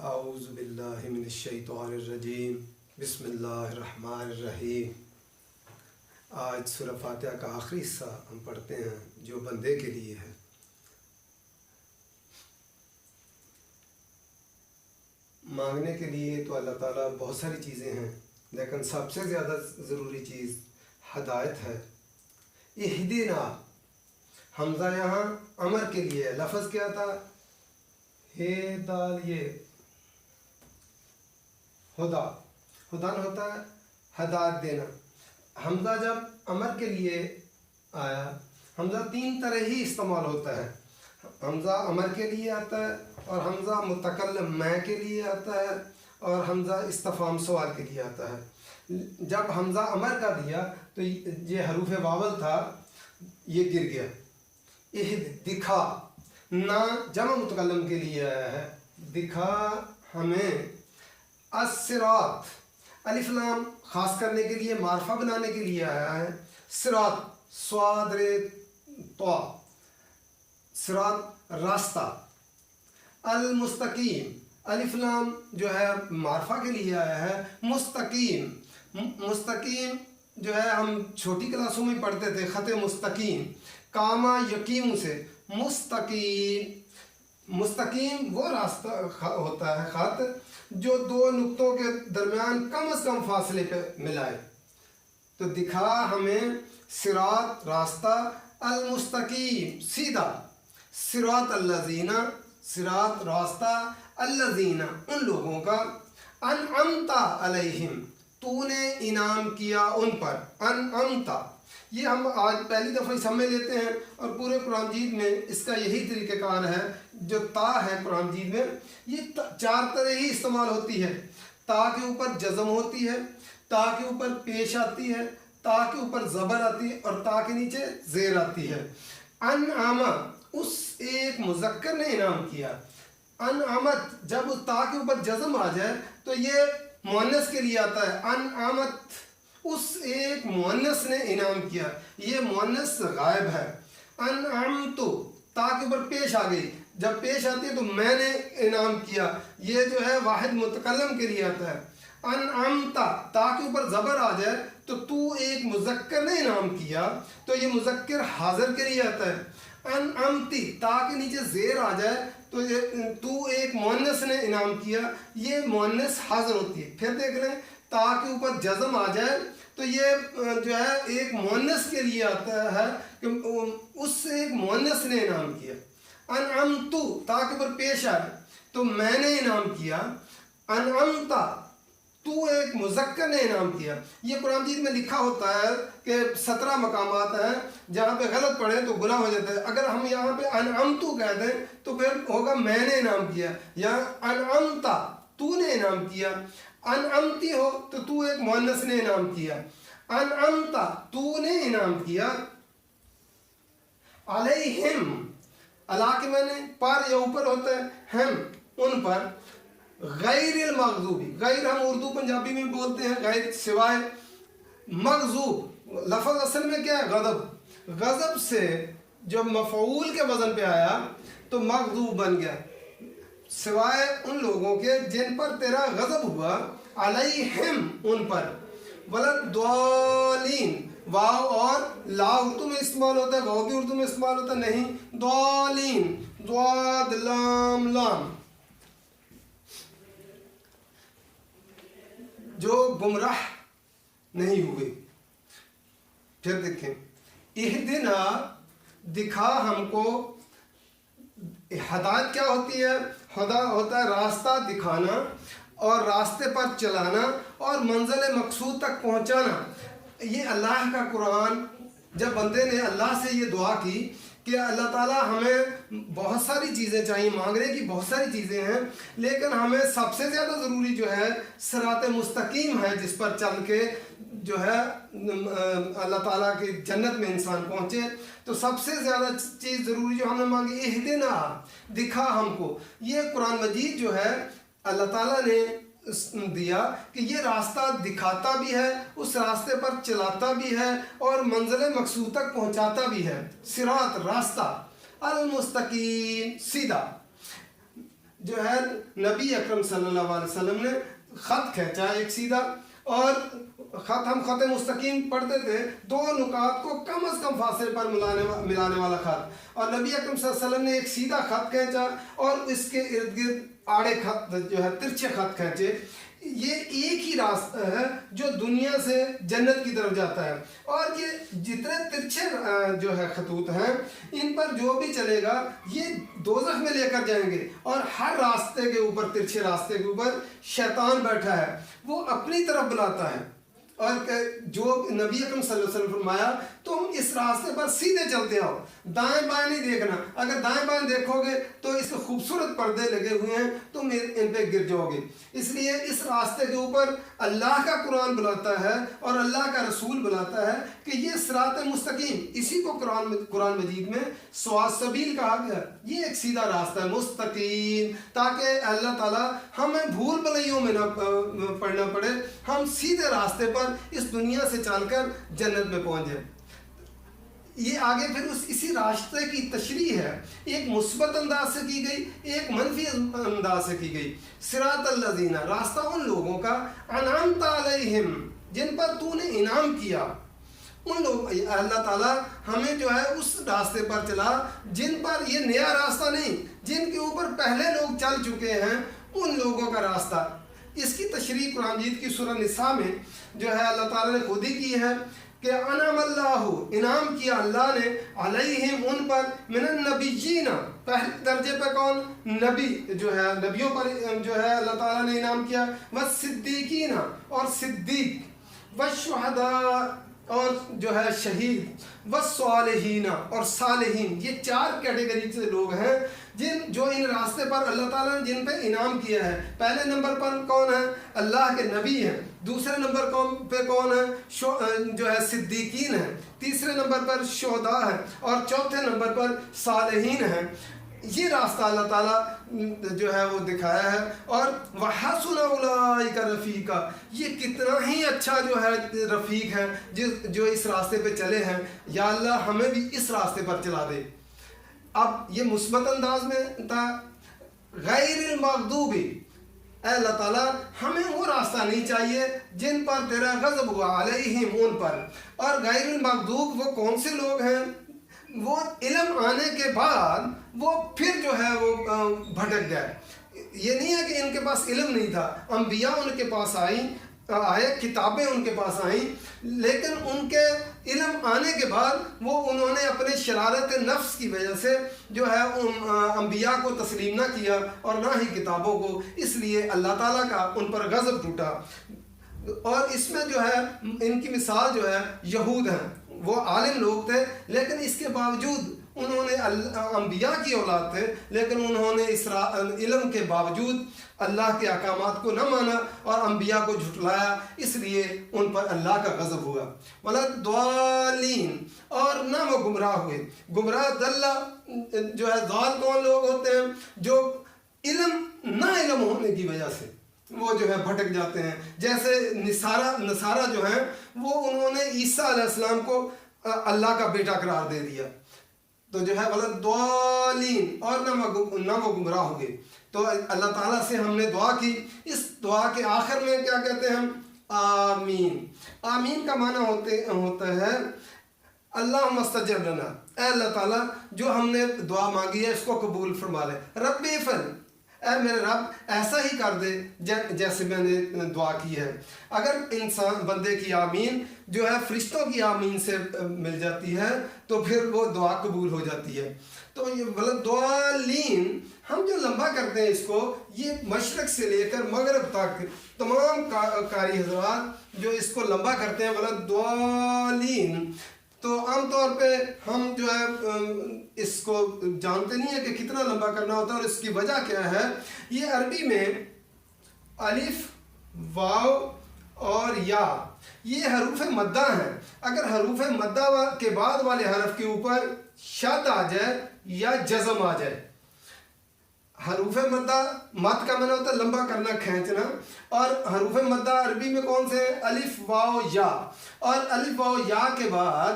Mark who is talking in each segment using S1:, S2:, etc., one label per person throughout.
S1: اعوذ باللہ من الشیطان الرجیم بسم اللہ الرحمن الرحیم۔ آج سورہ فاتحہ کا آخری حصہ ہم پڑھتے ہیں جو بندے کے لیے ہے۔ مانگنے کے لیے تو اللہ تعالیٰ بہت ساری چیزیں ہیں، لیکن سب سے زیادہ ضروری چیز ہدایت ہے۔ اہدنا، حمزہ یہاں امر کے لیے، لفظ کیا تھا؟ ہدا ہدن ہوتا ہے ہدایت دینا۔ حمزہ جب امر کے لیے آیا، حمزہ تین طرح ہی استعمال ہوتا ہے۔ حمزہ امر کے لیے آتا ہے، اور حمزہ متکلم میں کے لیے آتا ہے، اور حمزہ استفہام سوال کے لیے آتا ہے۔ جب حمزہ امر کا دیا تو یہ حروف واول تھا، یہ گر گیا۔ دکھا، نہ جمع متکلم کے لیے آیا ہے، دکھا ہمیں۔ الصراط، الف لام خاص کرنے کے لیے، معرفہ بنانے کے لیے آیا ہے۔ صراط، صاد ر طا، صراط راستہ۔ المستقیم، الف لام جو ہے معرفہ کے لیے آیا ہے۔ مستقیم، مستقیم جو ہے ہم چھوٹی کلاسوں میں پڑھتے تھے، خط مستقیم، کاما یقین سے مستقیم۔ مستقیم وہ راستہ ہوتا ہے، خط جو دو نقطوں کے درمیان کم از کم فاصلے پہ ملائے۔ تو دکھا ہمیں صراط راستہ، المستقیم سیدھا، صراط الذین صراط راستہ، الذین ان لوگوں کا، انعمت علیہم تو نے انعام کیا ان پر، انعمت۔ یہ ہم آج پہلی دفعہ سمجھ لیتے ہیں، اور پورے قرآن مجید میں اس کا یہی طریقہ کار ہے۔ جو تا ہے قرآن مجید میں، یہ چار طرح ہی استعمال ہوتی ہے۔ تا کے اوپر جزم ہوتی ہے، تا کے اوپر پیش آتی ہے، تا کے اوپر زبر آتی ہے، اور تا کے نیچے زیر آتی ہے۔ انعامہ، اس ایک مذکر نے انعام کیا۔ انعامت، جب تا کے اوپر جزم آ جائے تو یہ مؤنث کے لیے آتا ہے۔ انعامت، اس ایک مؤنث نے انعام کیا، یہ مؤنث غائب ہے۔ انعمتو، تا کے اوپر پیش آ گئی، جب پیش آتی ہے تو میں نے انعام کیا، یہ جو ہے واحد متکلم کے لیے آتا ہے۔ انعمتا، تا کے اوپر زبر آ جائے تو ایک مذکر نے انعام کیا، تو یہ مذکر حاضر کے لیے آتا ہے۔ انعمتی، تا کے نیچے زیر آ جائے تو ایک مؤنث نے انعام کیا، یہ مؤنث حاضر ہوتی ہے۔ پھر دیکھ لیں، تا کے اوپر جزم آ جائے تو یہ جو ہے ایک مؤنث کے لیے آتا ہے کہ اس سے ایک مؤنث نے انعام کیا۔ انعمتو، تا کے اوپر پیش آئے تو میں نے انعام کیا۔ انعمتا، تو ایک مذکر نے انعام کیا۔ یہ قرآن مجید میں لکھا ہوتا ہے کہ 17 مقامات ہیں جہاں پہ غلط پڑھیں تو گناہ ہو جاتا ہے۔ اگر ہم یہاں پہ انعمتو کہہ دیں تو پھر ہوگا میں نے انعام کیا، یا انعمتا تو نے انعام کیا۔ انعمتی ہو تو ایک مؤنث نے انعام کیا۔ انعمتا، تو نے انعام کیا۔ علیہم، علا کے میں نے پر یا اوپر ہوتا ہے، ہم ان پر۔ غیر المغضوبی، غیر ہم اردو پنجابی میں بولتے ہیں غیر، سوائے۔ مغضوب، لفظ اصل میں کیا ہے؟ غضب۔ غضب سے جو مفعول کے وزن پہ آیا تو مغضوب بن گیا، سوائے ان لوگوں کے جن پر تیرا غضب ہوا۔ علیہم، ان پر۔ ولضالین، واو اور لا اردو میں استعمال ہوتا ہے، واو بھی اردو میں استعمال ہوتا ہے، نہیں۔ ضالین، ضاد لام لام، جو گمراہ نہیں ہوئے۔ پھر دیکھیں، اہدنا، دکھا ہم کو۔ ہدایت کیا ہوتی ہے؟ ہدا ہوتا ہے راستہ دکھانا، اور راستے پر چلانا، اور منزل مقصود تک پہنچانا۔ یہ اللہ کا قرآن، جب بندے نے اللہ سے یہ دعا کی کہ اللہ تعالیٰ ہمیں بہت ساری چیزیں چاہیے، مانگنے کی بہت ساری چیزیں ہیں، لیکن ہمیں سب سے زیادہ ضروری جو ہے صراط مستقیم ہے، جس پر چل کے جو ہے اللہ تعالیٰ کی جنت میں انسان پہنچے۔ تو سب سے زیادہ چیز ضروری جو ہم نے مانگی، اہدنا، دکھا ہم کو۔ یہ قرآن مجید جو ہے اللہ تعالیٰ نے دیا کہ یہ راستہ دکھاتا بھی ہے، اس راستے پر چلاتا بھی ہے، اور منزل مقصود تک پہنچاتا بھی ہے۔ صراط، راستہ، المستقیم، سیدھا۔ جو ہے نبی اکرم صلی اللہ علیہ وسلم نے خط کھینچا ایک سیدھا، اور ہم خط مستقیم پڑھتے تھے، دو نکات کو کم از کم فاصلے پر ملانے والا خط، اور نبی اکرم صلی اللہ علیہ وسلم نے ایک سیدھا خط کھینچا اور اس کے ارد گرد آڑے خط جو ہے ترچھے خط کھینچے۔ یہ ایک ہی راستہ ہے جو دنیا سے جنت کی طرف جاتا ہے، اور یہ جتنے ترچھے جو ہے خطوط ہیں ان پر جو بھی چلے گا یہ دوزخ میں لے کر جائیں گے، اور ہر راستے کے اوپر، ترچھے راستے کے اوپر شیطان بیٹھا ہے، وہ اپنی طرف بلاتا ہے، اور جو نبی اکرم صلی اللہ علیہ وسلم فرمایا تم اس راستے پر سیدھے چلتے آؤ، دائیں بائیں نہیں دیکھنا، اگر دائیں بائیں دیکھو گے تو اس کے خوبصورت پردے لگے ہوئے ہیں، تم ان پہ گر جاؤ گے۔ اس لیے اس راستے کے اوپر اللہ کا قرآن بلاتا ہے اور اللہ کا رسول بلاتا ہے کہ یہ صراط مستقیم، اسی کو قرآن مجید میں سواء السبیل کہا گیا، یہ ایک سیدھا راستہ ہے مستقیم، تاکہ اللہ تعالیٰ ہمیں بھول بھلائیوں میں نہ پڑنا پڑے، ہم سیدھے راستے پر اس دنیا سے چل کر جنت میں پہنچ جائیں۔ یہ آگے پھر اسی راستے کی تشریح ہے، ایک مثبت انداز سے کی گئی، ایک منفی انداز سے کی گئی۔ صراط الذین، راستہ ان لوگوں کا، انعمت علیہم، جن پر تو نے انعام کیا، ان لوگ، اللہ تعالیٰ ہمیں جو ہے اس راستے پر چلا جن پر یہ نیا راستہ نہیں، جن کے اوپر پہلے لوگ چل چکے ہیں، ان لوگوں کا راستہ۔ اس کی تشریح قرآن مجید کی سورہ نساء میں جو ہے اللہ تعالیٰ نے خود ہی کی ہے کہ انعم اللہ، انعام کیا اللہ نے، علیہم، ان پر، من النبیین، پہلے درجے پہ کون؟ نبی جو ہے، نبیوں پر جو ہے اللہ تعالیٰ نے انعام کیا، والصدیقین، اور صدیق، والشہداء، اور جو ہے شہید، والصالحین، اور صالحین۔ یہ چار کیٹیگری سے لوگ ہیں جو ان راستے پر اللہ تعالیٰ نے جن پہ انعام کیا ہے۔ پہلے نمبر پر کون ہے؟ اللہ کے نبی ہیں، دوسرے نمبر پہ کون ہے؟ جو ہے صدیقین ہیں، تیسرے نمبر پر شہداء ہیں، اور چوتھے نمبر پر صالحین ہیں۔ یہ راستہ اللہ تعالیٰ جو ہے وہ دکھایا ہے، اور وَحَسُنَ أُولَٰئِكَ رَفِيقًا، یہ کتنا ہی اچھا جو ہے رفیق ہے جو اس راستے پہ چلے ہیں، یا اللہ ہمیں بھی اس راستے پر چلا دے۔ اب یہ مثبت انداز میں تھا، غیر المغضوب، اے اللہ تعالیٰ ہمیں وہ راستہ نہیں چاہیے جن پر تیرا غضب ہوا، علیہم، ان پر۔ اور غیر المغضوب وہ کون سے لوگ ہیں؟ وہ علم آنے کے بعد وہ پھر جو ہے وہ بھٹک گئے۔ یہ نہیں ہے کہ ان کے پاس علم نہیں تھا، انبیاء ان کے پاس آئے، کتابیں ان کے پاس آئیں، لیکن ان کے علم آنے کے بعد وہ انہوں نے اپنے شرارت نفس کی وجہ سے جو ہے انبیاء کو تسلیم نہ کیا اور نہ ہی کتابوں کو، اس لیے اللہ تعالیٰ کا ان پر غضب ٹوٹا۔ اور اس میں جو ہے ان کی مثال جو ہے یہود ہیں، وہ عالم لوگ تھے لیکن اس کے باوجود انہوں نے انبیاء کی اولاد تھے، لیکن انہوں نے اس علم کے باوجود اللہ کے احکامات کو نہ مانا اور انبیاء کو جھٹلایا، اس لیے ان پر اللہ کا غضب ہوا۔ وَلَا الضَّالِّينَ، اور نہ وہ گمراہ ہوئے۔ گمراہ دلہ جو ہے، ضال کون لوگ ہوتے ہیں؟ جو علم نہ علم ہونے کی وجہ سے وہ جو ہے بھٹک جاتے ہیں، جیسے نصارہ جو ہیں وہ انہوں نے عیسیٰ علیہ السلام کو اللہ کا بیٹا قرار دے دیا، تو جو ہے وَلَا الضَّالِّينَ، اور نہ وہ گمراہ ہوئے۔ تو اللہ تعالیٰ سے ہم نے دعا کی، اس دعا کے آخر میں کیا کہتے ہیں ہم؟ آمین۔ آمین کا معنی ہوتا ہے اللہم استجب لنا، اے اللہ تعالیٰ جو ہم نے دعا مانگی ہے اس کو قبول فرما لے۔ رب افعل، اے میرے رب ایسا ہی کر دے جیسے میں نے دعا کی ہے۔ اگر انسان بندے کی آمین جو ہے فرشتوں کی آمین سے مل جاتی ہے تو پھر وہ دعا قبول ہو جاتی ہے۔ تو یہ ولدوالین ہم جو لمبا کرتے ہیں اس کو، یہ مشرق سے لے کر مغرب تک تمام قاری حضرات جو اس کو لمبا کرتے ہیں ولدوالین، تو عام طور پہ ہم جو ہے اس کو جانتے نہیں ہیں کہ کتنا لمبا کرنا ہوتا ہے، اور اس کی وجہ کیا ہے۔ یہ عربی میں الف، واو اور یا یہ حروف مدہ ہیں۔ اگر حروف مدہ کے بعد والے حرف کے اوپر شد آ جائے یا جزم آ جائے، حروف مدہ، مد کا معنی ہوتا ہے لمبا کرنا، کھینچنا، اور حروف مدہ عربی میں کون سے ہیں؟ الف، واو، یا، اور الف واو یا کے بعد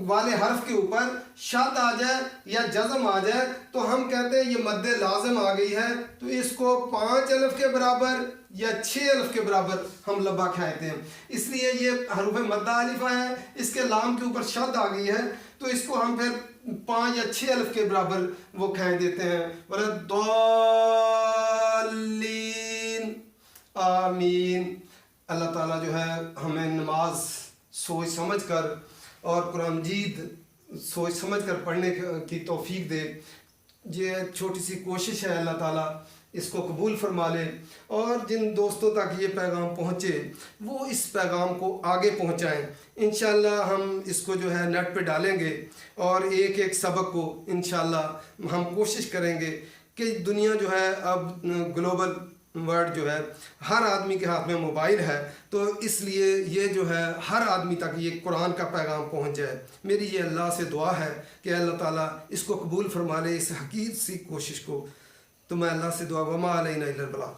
S1: والے حرف کے اوپر شد آ جائے یا جزم آ جائے تو ہم کہتے ہیں یہ مد لازم آ گئی ہے، تو اس کو 5 الف کے برابر یا 6 الف کے برابر ہم لبا کھائتے ہیں. اس لیے یہ حروف مدہ الفا ہے، اس کے لام کے اوپر شد آ گئی ہے تو اس کو ہم پھر 5 یا 6 الف کے برابر وہ کھائے دیتے ہیں. ضالین آمین. اللہ تعالیٰ جو ہے ہمیں نماز سوچ سمجھ کر اور قرآن مجید سوچ سمجھ کر پڑھنے کی توفیق دے. یہ چھوٹی سی کوشش ہے، اللہ تعالیٰ اس کو قبول فرما لے، اور جن دوستوں تک یہ پیغام پہنچے وہ اس پیغام کو آگے پہنچائیں. انشاءاللہ ہم اس کو جو ہے نیٹ پہ ڈالیں گے اور ایک ایک سبق کو انشاءاللہ ہم کوشش کریں گے کہ دنیا جو ہے اب گلوبل ورڈ جو ہے ہر آدمی کے ہاتھ میں موبائل ہے، تو اس لیے یہ جو ہے ہر آدمی تک یہ قرآن کا پیغام پہنچ جائے. میری یہ اللہ سے دعا ہے کہ اللہ تعالیٰ اس کو قبول فرما لے، اس حقیقی سی کوشش کو. تو میں اللہ سے دعا وما علینا الا البلاغ.